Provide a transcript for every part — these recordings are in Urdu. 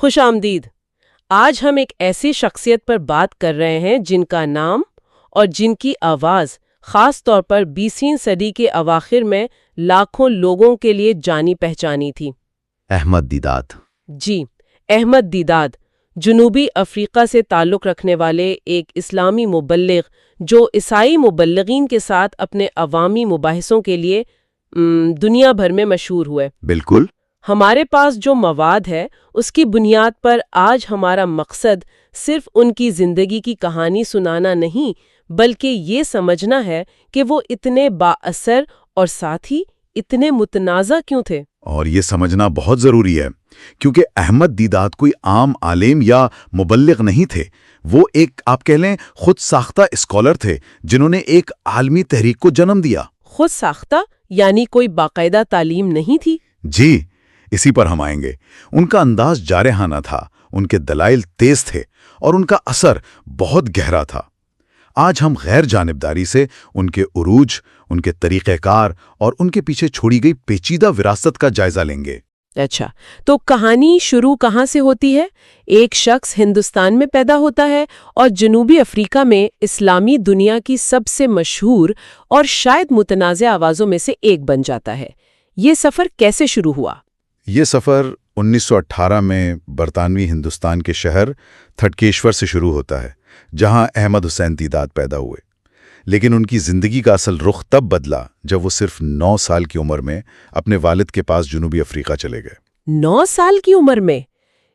خوش آمدید۔ آج ہم ایک ایسی شخصیت پر بات کر رہے ہیں جن کا نام اور جن کی آواز خاص طور پر 20ویں صدی کے اواخر میں لاکھوں لوگوں کے لیے جانی پہچانی تھی۔ احمد دیدات۔ جی، احمد دیدات جنوبی افریقہ سے تعلق رکھنے والے ایک اسلامی مبلغ جو عیسائی مبلغین کے ساتھ اپنے عوامی مباحثوں کے لیے دنیا بھر میں مشہور ہوئے۔ بالکل۔ ہمارے پاس جو مواد ہے اس کی بنیاد پر آج ہمارا مقصد صرف ان کی زندگی کی کہانی سنانا نہیں بلکہ یہ سمجھنا ہے کہ وہ اتنے با اثر اور ساتھ ہی اتنے متنازع کیوں تھے۔ اور یہ سمجھنا بہت ضروری ہے کیونکہ احمد دیدات کوئی عام عالم یا مبلغ نہیں تھے، وہ ایک آپ کہہ لیں خود ساختہ اسکالر تھے جنہوں نے ایک عالمی تحریک کو جنم دیا۔ خود ساختہ یعنی کوئی باقاعدہ تعلیم نہیں تھی؟ جی، اسی پر ہم آئیں گے۔ ان کا انداز جارحانہ تھا، ان کے دلائل تیز تھے اور ان کا اثر بہت گہرا تھا۔ آج ہم غیر جانبداری سے ان کے عروج، ان کے طریقہ کار اور ان کے پیچھے چھوڑی گئی پیچیدہ وراثت کا جائزہ لیں گے۔ اچھا، تو کہانی شروع کہاں سے ہوتی ہے؟ ایک شخص ہندوستان میں پیدا ہوتا ہے اور جنوبی افریقہ میں اسلامی دنیا کی سب سے مشہور اور شاید متنازع آوازوں میں سے ایک بن جاتا ہے۔ یہ سفر کیسے شروع ہوا؟ یہ سفر 1918 میں برطانوی ہندوستان کے شہر تھٹکیشور سے شروع ہوتا ہے، جہاں احمد حسین دیدات پیدا ہوئے۔ لیکن ان کی زندگی کا اصل رخ تب بدلا جب وہ صرف 9 سال کی عمر میں اپنے والد کے پاس جنوبی افریقہ چلے گئے۔ 9 سال کی عمر میں؟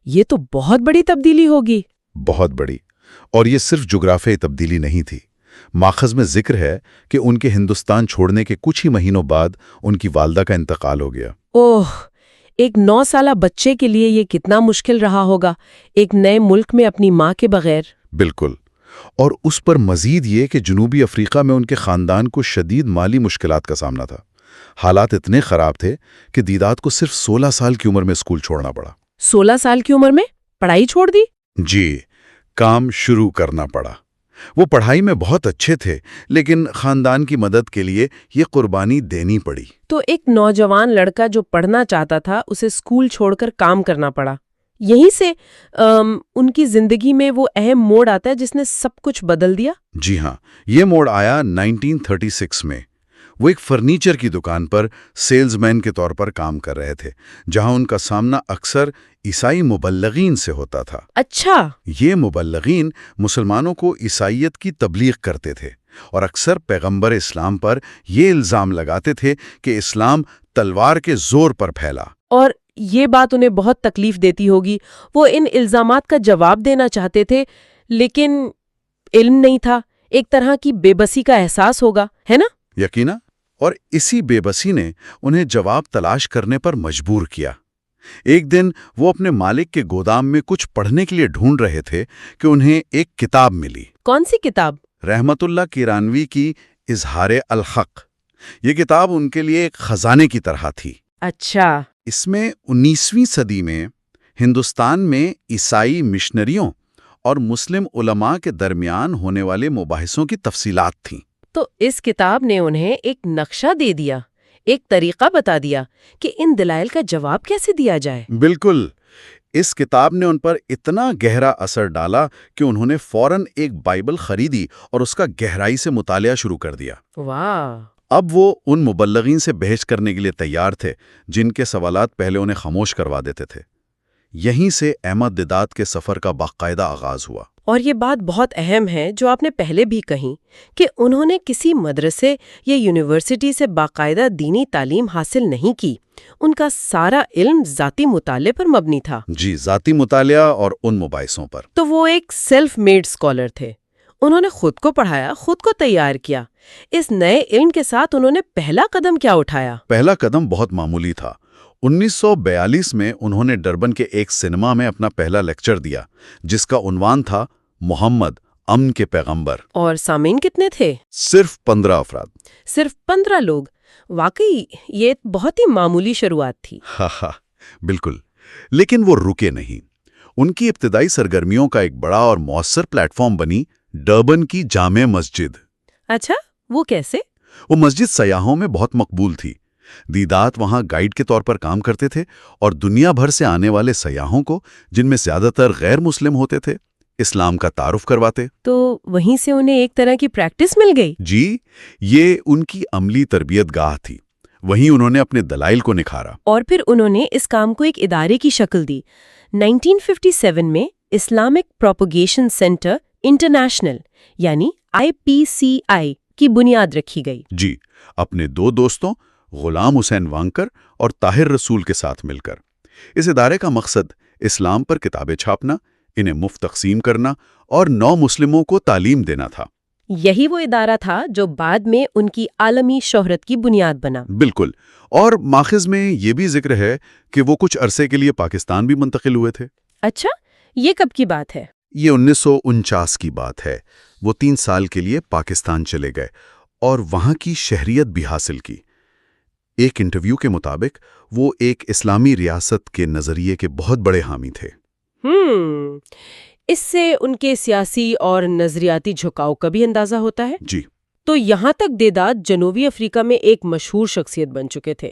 یہ تو بہت بڑی تبدیلی ہوگی۔ بہت بڑی، اور یہ صرف جغرافیائی تبدیلی نہیں تھی۔ ماخذ میں ذکر ہے کہ ان کے ہندوستان چھوڑنے کے کچھ ہی مہینوں بعد ان کی والدہ کا انتقال ہو گیا۔ اوہ، ایک 9 سالہ بچے کے لیے یہ کتنا مشکل رہا ہوگا، ایک نئے ملک میں اپنی ماں کے بغیر۔ بالکل، اور اس پر مزید یہ کہ جنوبی افریقہ میں ان کے خاندان کو شدید مالی مشکلات کا سامنا تھا۔ حالات اتنے خراب تھے کہ دیدات کو صرف 16 سال کی عمر میں اسکول چھوڑنا پڑا۔ 16 سال کی عمر میں پڑھائی چھوڑ دی؟ جی، کام شروع کرنا پڑا۔ وہ پڑھائی میں بہت اچھے تھے لیکن خاندان کی مدد کے لیے یہ قربانی دینی پڑی۔ تو ایک نوجوان لڑکا جو پڑھنا چاہتا تھا اسے اسکول چھوڑ کر کام کرنا پڑا۔ یہیں سے ان کی زندگی میں وہ اہم موڑ آتا ہے جس نے سب کچھ بدل دیا۔ جی ہاں، یہ موڑ آیا 1936 میں۔ وہ ایک فرنیچر کی دکان پر سیلز مین کے طور پر کام کر رہے تھے، جہاں ان کا سامنا اکثر عیسائی مبلغین سے ہوتا تھا۔ اچھا۔ یہ مبلغین مسلمانوں کو عیسائیت کی تبلیغ کرتے تھے اور اکثر پیغمبر اسلام پر یہ الزام لگاتے تھے کہ اسلام تلوار کے زور پر پھیلا۔ اور یہ بات انہیں بہت تکلیف دیتی ہوگی۔ وہ ان الزامات کا جواب دینا چاہتے تھے لیکن علم نہیں تھا، ایک طرح کی بے بسی کا احساس ہوگا، ہے نا؟ یقینا، اور اسی بے بسی نے انہیں جواب تلاش کرنے پر مجبور کیا۔ ایک دن وہ اپنے مالک کے گودام میں کچھ پڑھنے کے لیے ڈھونڈ رہے تھے کہ انہیں ایک کتاب ملی۔ کون سی کتاب؟ رحمت اللہ کیرانوی کی اظہار الحق۔ یہ کتاب ان کے لیے ایک خزانے کی طرح تھی۔ اچھا۔ اس میں 19ویں صدی میں ہندوستان میں عیسائی مشنریوں اور مسلم علماء کے درمیان ہونے والے مباحثوں کی تفصیلات تھیں۔ تو اس کتاب نے انہیں ایک نقشہ دے دیا، ایک طریقہ بتا دیا کہ ان دلائل کا جواب کیسے دیا جائے۔ بالکل، اس کتاب نے ان پر اتنا گہرا اثر ڈالا کہ انہوں نے فوراً ایک بائبل خریدی اور اس کا گہرائی سے مطالعہ شروع کر دیا۔ واہ! اب وہ ان مبلغین سے بحث کرنے کے لیے تیار تھے جن کے سوالات پہلے انہیں خاموش کروا دیتے تھے۔ یہیں سے احمد دیدات کے سفر کا باقاعدہ آغاز ہوا۔ اور یہ بات بہت اہم ہے جو آپ نے پہلے بھی کہی کہ انہوں نے کسی مدرسے یا یونیورسٹی سے باقاعدہ دینی تعلیم حاصل نہیں کی، ان کا سارا علم ذاتی مطالعے پر مبنی تھا۔ جی، ذاتی مطالعہ اور ان مباحثوں پر۔ تو وہ ایک سیلف میڈ اسکالر تھے، انہوں نے خود کو پڑھایا، خود کو تیار کیا۔ اس نئے علم کے ساتھ انہوں نے پہلا قدم کیا اٹھایا؟ پہلا قدم بہت معمولی تھا۔ 1942 میں انہوں نے ڈربن کے ایک سنیما میں اپنا پہلا لیکچر دیا جس کا عنوان تھا محمد امن کے پیغمبر۔ اور سامعین کتنے تھے؟ صرف 15 افراد۔ صرف 15 لوگ؟ واقعی یہ بہت ہی معمولی شروعات تھی۔ ہاں، بالکل، لیکن وہ رکے نہیں۔ ان کی ابتدائی سرگرمیوں کا ایک بڑا اور مؤثر پلیٹ فارم بنی ڈربن کی جامع مسجد۔ اچھا، وہ کیسے؟ وہ مسجد سیاحوں میں بہت مقبول تھی، دیدات وہاں گائیڈ کے طور پر کام کرتے تھے اور دنیا بھر سے آنے والے سیاحوں کو، جن میں زیادہ تر غیر مسلم ہوتے تھے، اسلام کا تعارف کرواتے۔ تو وہیں سے انہیں ایک طرح کی پریکٹس مل گئی۔ جی، یہ ان کی عملی تربیت گاہ تھی۔ وہیں انہوں نے اپنے دلائل کو نکھارا۔ اور پھر انہوں نے اس کام کو ایک ادارے کی شکل دی۔ 1957 میں اسلامک پروپیگیشن سینٹر انٹرنیشنل یعنی IPCI کی بنیاد رکھی گئی۔ جی، اپنے 2 دوستوں غلام حسین وانکر اور طاہر رسول کے ساتھ مل کر۔ اس ادارے کا مقصد اسلام پر کتابیں چھاپنا، انہیں مفت تقسیم کرنا اور نو مسلموں کو تعلیم دینا تھا۔ یہی وہ ادارہ تھا جو بعد میں ان کی عالمی شہرت کی بنیاد بنا۔ بالکل، اور ماخذ میں یہ بھی ذکر ہے کہ وہ کچھ عرصے کے لیے پاکستان بھی منتقل ہوئے تھے۔ اچھا، یہ کب کی بات ہے؟ یہ 1949 کی بات ہے۔ وہ 3 سال کے لیے پاکستان چلے گئے اور وہاں کی شہریت بھی حاصل کی۔ ایک انٹرویو کے مطابق وہ ایک اسلامی ریاست کے نظریے کے بہت بڑے حامی تھے۔ اس سے ان کے سیاسی اور نظریاتی جھکاؤ کا بھی اندازہ ہوتا ہے۔ جی، تو یہاں تک دیدات جنوبی افریقہ میں ایک مشہور شخصیت بن چکے تھے،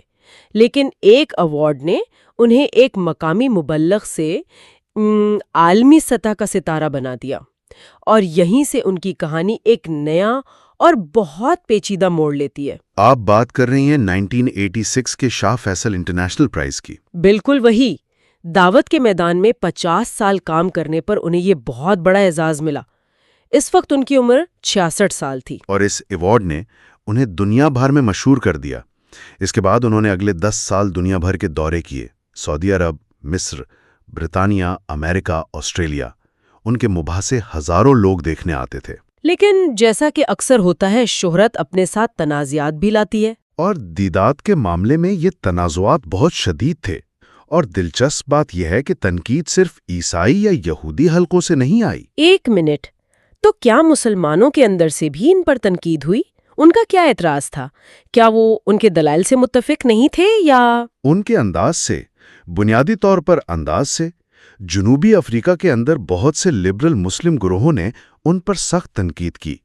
لیکن ایک ایوارڈ نے انہیں ایک مقامی مبلغ سے عالمی سطح کا ستارہ بنا دیا، اور یہیں سے ان کی کہانی ایک نیا اور بہت پیچیدہ موڑ لیتی ہے۔ آپ بات کر رہی ہیں 1986 کے شاہ فیصل انٹرنیشنل پرائز کی۔ بالکل وہی۔ دعوت کے میدان میں 50 سال کام کرنے پر انہیں یہ بہت بڑا اعزاز ملا۔ اس وقت ان کی عمر 66 سال تھی۔ اور اس ایوارڈ نے انہیں دنیا بھر میں مشہور کر دیا۔ اس کے بعد انہوں نے اگلے 10 سال دنیا بھر کے دورے کیے، سعودی عرب، مصر، برطانیہ، امریکہ، آسٹریلیا۔ ان کے مباحثے ہزاروں لوگ دیکھنے آتے تھے۔ لیکن جیسا کہ اکثر ہوتا ہے، شہرت اپنے ساتھ تنازعات بھی لاتی ہے۔ اور دیدات کے معاملے میں یہ تنازعات بہت شدید تھے۔ اور دلچسپ بات یہ ہے کہ تنقید صرف عیسائی یا یہودی حلقوں سے نہیں آئی۔ ایک منٹ، تو کیا مسلمانوں کے اندر سے بھی ان پر تنقید ہوئی؟ ان کا کیا اعتراض تھا؟ کیا وہ ان کے دلائل سے متفق نہیں تھے یا ان کے انداز سے، بنیادی طور پر انداز سے؟ جنوبی افریقہ کے اندر بہت سے لبرل مسلم گروہوں نے ان پر سخت تنقید کی۔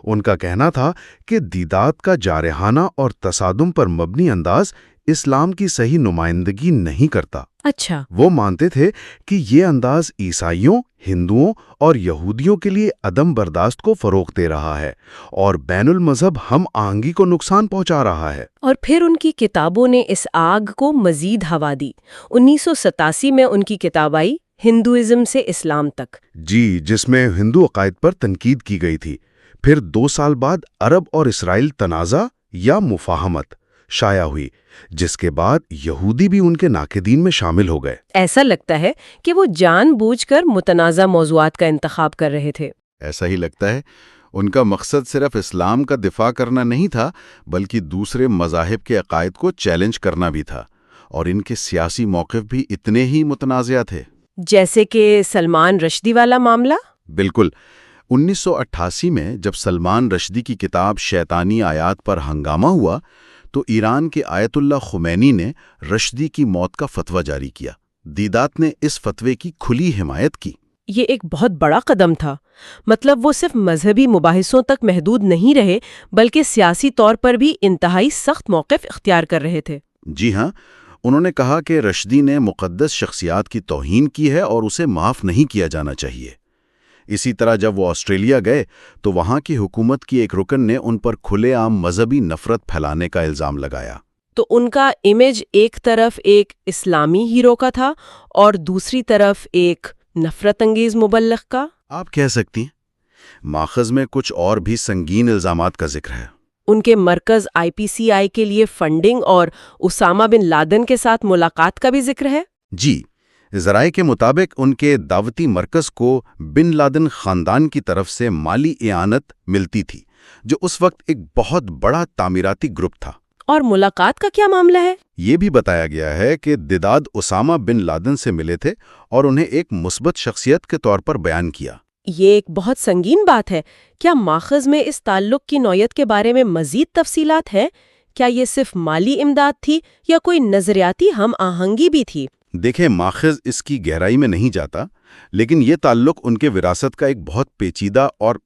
ان کا کہنا تھا کہ دیدات کا جارحانہ اور تصادم پر مبنی انداز اسلام کی صحیح نمائندگی نہیں کرتا۔ اچھا، وہ مانتے تھے کہ یہ انداز عیسائیوں، ہندوؤں اور یہودیوں کے لیے عدم برداشت کو فروغ دے رہا ہے اور بین المذہب ہم آہنگی کو نقصان پہنچا رہا ہے۔ اور پھر ان کی کتابوں نے اس آگ کو مزید ہوا دی۔ 1987 میں ان کی کتاب آئی، ہندوازم سے اسلام تک۔ جی، جس میں ہندو عقائد پر تنقید کی گئی تھی۔ پھر 2 سال بعد عرب اور اسرائیل تنازع یا مفاہمت شائع ہوئی، جس کے بعد یہودی بھی ان کے ناقدین میں شامل ہو گئے۔ ایسا لگتا ہے کہ وہ جان بوجھ کر متنازع موضوعات کا انتخاب کر رہے تھے۔ ایسا ہی لگتا ہے۔ ان کا مقصد صرف اسلام کا دفاع کرنا نہیں تھا، بلکہ دوسرے مذاہب کے عقائد کو چیلنج کرنا بھی تھا، اور ان کے سیاسی موقف بھی اتنے ہی متنازع تھے۔ جیسے کہ سلمان رشدی والا معاملہ؟ بالکل۔ 1988 میں جب سلمان رشدی کی کتاب شیطانی آیات پر ہنگامہ ہوا تو ایران کے آیت اللہ خمینی نے رشدی کی موت کا فتویٰ جاری کیا۔ دیدات نے اس فتوے کی کھلی حمایت کی۔ یہ ایک بہت بڑا قدم تھا۔ مطلب وہ صرف مذہبی مباحثوں تک محدود نہیں رہے، بلکہ سیاسی طور پر بھی انتہائی سخت موقف اختیار کر رہے تھے۔ جی ہاں، انہوں نے کہا کہ رشدی نے مقدس شخصیات کی توہین کی ہے اور اسے معاف نہیں کیا جانا چاہیے۔ اسی طرح جب وہ آسٹریلیا گئے تو وہاں کی حکومت کی ایک رکن نے ان پر کھلے عام مذہبی نفرت پھیلانے کا الزام لگایا۔ تو ان کا امیج ایک طرف ایک اسلامی ہیرو کا تھا اور دوسری طرف ایک نفرت انگیز مبلغ کا۔ آپ کہہ سکتی ہیں۔ ماخذ میں کچھ اور بھی سنگین الزامات کا ذکر ہے۔ ان کے مرکز IPCI کے لیے فنڈنگ اور اسامہ بن لادن کے ساتھ ملاقات کا بھی ذکر ہے۔ جی، ذرائع کے مطابق ان کے دعوتی مرکز کو بن لادن خاندان کی طرف سے مالی اعانت ملتی تھی، جو اس وقت ایک بہت بڑا تعمیراتی گروپ تھا۔ اور ملاقات کا کیا معاملہ ہے؟ یہ بھی بتایا گیا ہے کہ دیدات اسامہ بن لادن سے ملے تھے اور انہیں ایک مثبت شخصیت کے طور پر بیان کیا۔ یہ ایک بہت سنگین بات ہے۔ کیا ماخذ میں اس تعلق کی نوعیت کے بارے میں مزید تفصیلات ہیں؟ کیا یہ صرف مالی امداد تھی یا کوئی نظریاتی ہم آہنگی بھی تھی؟ دیکھیں، ماخذ اس کی گہرائی میں نہیں جاتا، لیکن یہ تعلق ان کے وراثت کا ایک بہت پیچیدہ اور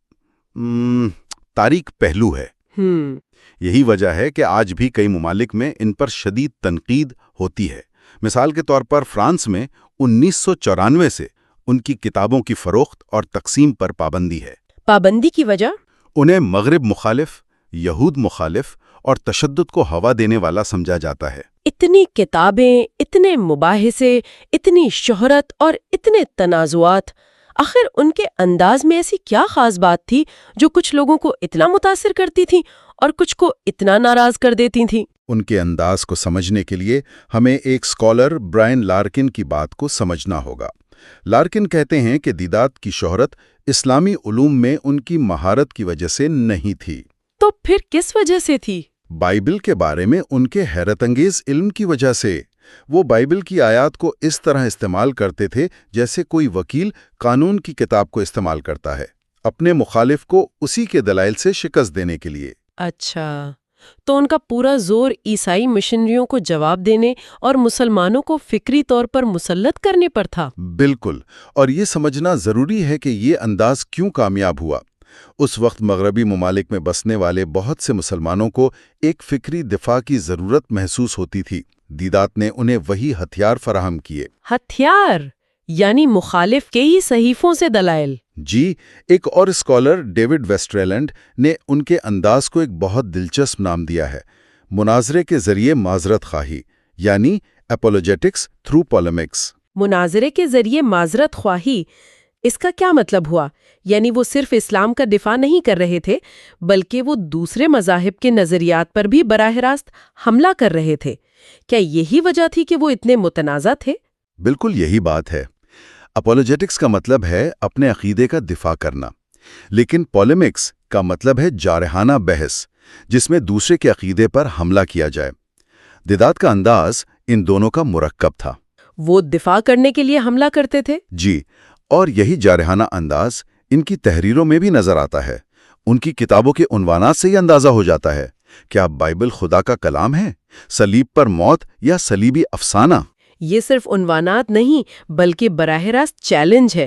تاریک پہلو ہے۔ یہی وجہ ہے کہ آج بھی کئی ممالک میں ان پر شدید تنقید ہوتی ہے۔ مثال کے طور پر فرانس میں 1994 سے ان کی کتابوں کی فروخت اور تقسیم پر پابندی ہے۔ پابندی کی وجہ؟ انہیں مغرب مخالف، یہود مخالف اور تشدد کو ہوا دینے والا سمجھا جاتا ہے۔ اتنی کتابیں، اتنے مباحثے، اتنی شہرت اور اتنے تنازعات، آخر ان کے انداز میں ایسی کیا خاص بات تھی جو کچھ لوگوں کو اتنا متاثر کرتی تھی اور کچھ کو اتنا ناراض کر دیتی تھی؟ ان کے انداز کو سمجھنے کے لیے ہمیں ایک اسکالر برائن لارکن کی بات کو سمجھنا ہوگا۔ لارکن کہتے ہیں کہ دیدات کی شہرت اسلامی علوم میں ان کی مہارت کی وجہ سے نہیں تھی۔ تو پھر کس وجہ سے تھی؟ بائبل کے بارے میں ان کے حیرت انگیز علم کی وجہ سے۔ وہ بائبل کی آیات کو اس طرح استعمال کرتے تھے جیسے کوئی وکیل قانون کی کتاب کو استعمال کرتا ہے، اپنے مخالف کو اسی کے دلائل سے شکست دینے کے لیے۔ اچھا، تو ان کا پورا زور عیسائی مشنریوں کو جواب دینے اور مسلمانوں کو فکری طور پر مسلط کرنے پر تھا۔ بالکل، اور یہ سمجھنا ضروری ہے کہ یہ انداز کیوں کامیاب ہوا۔ اس وقت مغربی ممالک میں بسنے والے بہت سے مسلمانوں کو ایک فکری دفاع کی ضرورت محسوس ہوتی تھی۔ دیدات نے انہیں وہی ہتھیار فراہم کیے۔ ہتھیار؟ یعنی مخالف کے ہی صحیفوں سے دلائل؟ جی، ایک اور اسکالر ڈیوڈ ویسٹریلینڈ نے ان کے انداز کو ایک بہت دلچسپ نام دیا ہے، مناظرے کے ذریعے معذرت خواہی، یعنی اپولوجیٹکس تھرو پولیمکس۔ مناظرے کے ذریعے معذرت خواہی، اس کا کیا مطلب ہوا؟ یعنی وہ صرف اسلام کا دفاع نہیں کر رہے تھے بلکہ وہ دوسرے مذاہب کے نظریات پر بھی براہ راست حملہ کر رہے تھے۔ کیا یہی وجہ تھی کہ وہ اتنے متنازع تھے؟ بالکل یہی بات ہے۔ اپولوجیٹکس کا مطلب ہے اپنے عقیدے کا دفاع کرنا، لیکن پولیمکس کا مطلب ہے جارحانہ بحث جس میں دوسرے کے عقیدے پر حملہ کیا جائے۔ دیدات کا انداز ان دونوں کا مرکب تھا۔ وہ دفاع کرنے کے لیے حملہ کرتے تھے؟ جی، اور یہی جارحانہ انداز ان کی تحریروں میں بھی نظر آتا ہے۔ ان کی کتابوں کے عنوانات سے یہ اندازہ ہو جاتا ہے کیا بائبل خدا کا کلام ہے، صلیب پر موت یا صلیبی افسانہ؟ یہ صرف عنوانات نہیں بلکہ براہ راست چیلنج ہے،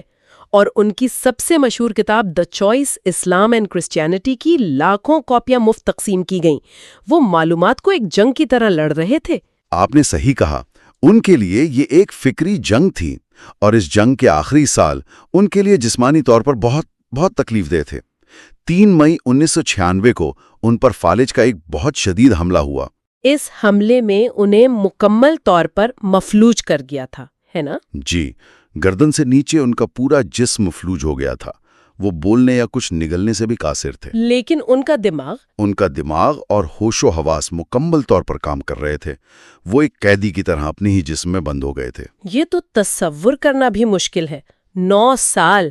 اور ان کی سب سے مشہور کتاب the choice, Islam and Christianity کی لاکھوں کاپیاں مفت تقسیم کی گئیں۔ وہ معلومات کو ایک جنگ کی طرح لڑ رہے تھے۔ آپ نے صحیح کہا، ان کے لیے یہ ایک فکری جنگ تھی، اور اس جنگ کے آخری سال ان کے لیے جسمانی طور پر بہت تکلیف دہ تھے۔ 3 مئی 1996 کو ان پر فالج کا ایک بہت شدید حملہ ہوا۔ اس حملے میں انہیں مکمل طور پر مفلوج کر گیا تھا، ہے نا؟ جی، گردن سے نیچے ان کا پورا جسم مفلوج ہو گیا تھا۔ وہ بولنے یا کچھ نگلنے سے بھی قاصر تھے۔ لیکن ان کا دماغ اور ہوش و حواس مکمل طور پر کام کر رہے تھے۔ وہ ایک قیدی کی طرح اپنے ہی جسم میں بند ہو گئے تھے۔ یہ تو تصور کرنا بھی مشکل ہے۔ 9 سال!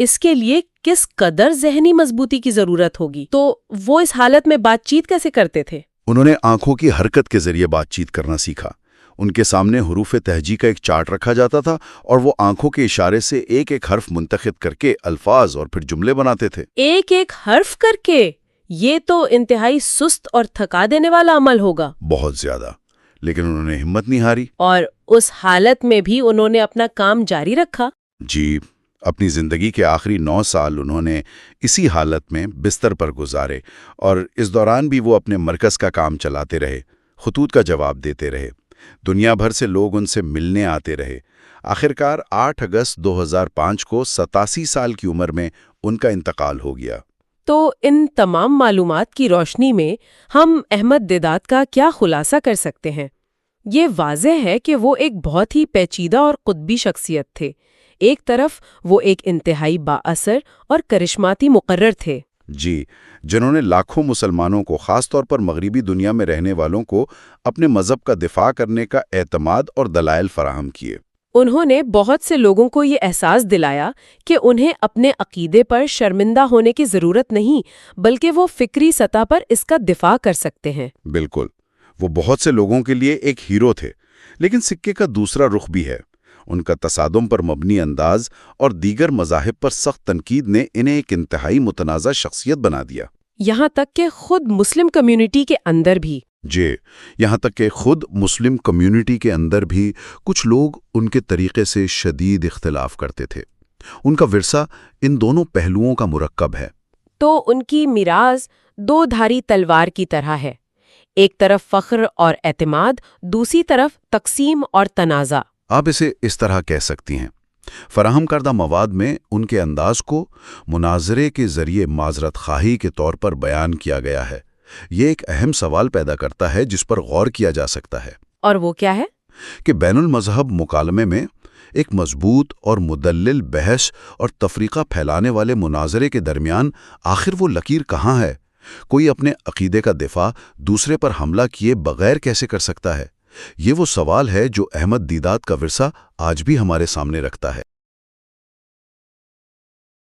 اس کے لیے کس قدر ذہنی مضبوطی کی ضرورت ہوگی؟ تو وہ اس حالت میں بات چیت کیسے کرتے تھے؟ انہوں نے آنکھوں کی حرکت کے ذریعے بات چیت کرنا سیکھا۔ ان کے سامنے حروف تہجی کا ایک چارٹ رکھا جاتا تھا اور وہ آنکھوں کے اشارے سے ایک ایک حرف منتخب کر کے الفاظ اور پھر جملے بناتے تھے۔ ایک ایک حرف کر کے؟ یہ تو انتہائی سست اور تھکا دینے والا عمل ہوگا۔ بہت زیادہ، لیکن انہوں نے ہمت نہیں ہاری۔ اور اس حالت میں بھی انہوں نے اپنا کام جاری رکھا۔ جی، اپنی زندگی کے آخری 9 سال انہوں نے اسی حالت میں بستر پر گزارے، اور اس دوران بھی وہ اپنے مرکز کا کام چلاتے رہے، خطوط کا جواب دیتے رہے۔ دنیا بھر سے لوگ ان سے ملنے آتے رہے۔ آخرکار 8 اگست 2005 کو 87 سال کی عمر میں ان کا انتقال ہو گیا۔ تو ان تمام معلومات کی روشنی میں ہم احمد دیدات کا کیا خلاصہ کر سکتے ہیں؟ یہ واضح ہے کہ وہ ایک بہت ہی پیچیدہ اور قطبی شخصیت تھے۔ ایک طرف وہ ایک انتہائی بااثر اور کرشماتی مقرر تھے، جی، جنہوں نے لاکھوں مسلمانوں کو، خاص طور پر مغربی دنیا میں رہنے والوں کو، اپنے مذہب کا دفاع کرنے کا اعتماد اور دلائل فراہم کیے۔ انہوں نے بہت سے لوگوں کو یہ احساس دلایا کہ انہیں اپنے عقیدے پر شرمندہ ہونے کی ضرورت نہیں، بلکہ وہ فکری سطح پر اس کا دفاع کر سکتے ہیں۔ بالکل، وہ بہت سے لوگوں کے لیے ایک ہیرو تھے، لیکن سکے کا دوسرا رخ بھی ہے۔ ان کا تصادم پر مبنی انداز اور دیگر مذاہب پر سخت تنقید نے انہیں ایک انتہائی متنازع شخصیت بنا دیا۔ یہاں تک کہ خود مسلم کمیونٹی کے اندر بھی کچھ لوگ ان کے طریقے سے شدید اختلاف کرتے تھے۔ ان کا ورثہ ان دونوں پہلوؤں کا مرکب ہے۔ تو ان کی میراث دو دھاری تلوار کی طرح ہے، ایک طرف فخر اور اعتماد، دوسری طرف تقسیم اور تنازع۔ آپ اسے اس طرح کہہ سکتی ہیں، فراہم کردہ مواد میں ان کے انداز کو مناظرے کے ذریعے معذرت خواہی کے طور پر بیان کیا گیا ہے۔ یہ ایک اہم سوال پیدا کرتا ہے جس پر غور کیا جا سکتا ہے۔ اور وہ کیا ہے؟ کہ بین المذہب مکالمے میں ایک مضبوط اور مدلل بحث اور تفریقہ پھیلانے والے مناظرے کے درمیان آخر وہ لکیر کہاں ہے؟ کوئی اپنے عقیدے کا دفاع دوسرے پر حملہ کیے بغیر کیسے کر سکتا ہے؟ یہ وہ سوال ہے جو احمد دیدات کا ورثہ آج بھی ہمارے سامنے رکھتا ہے۔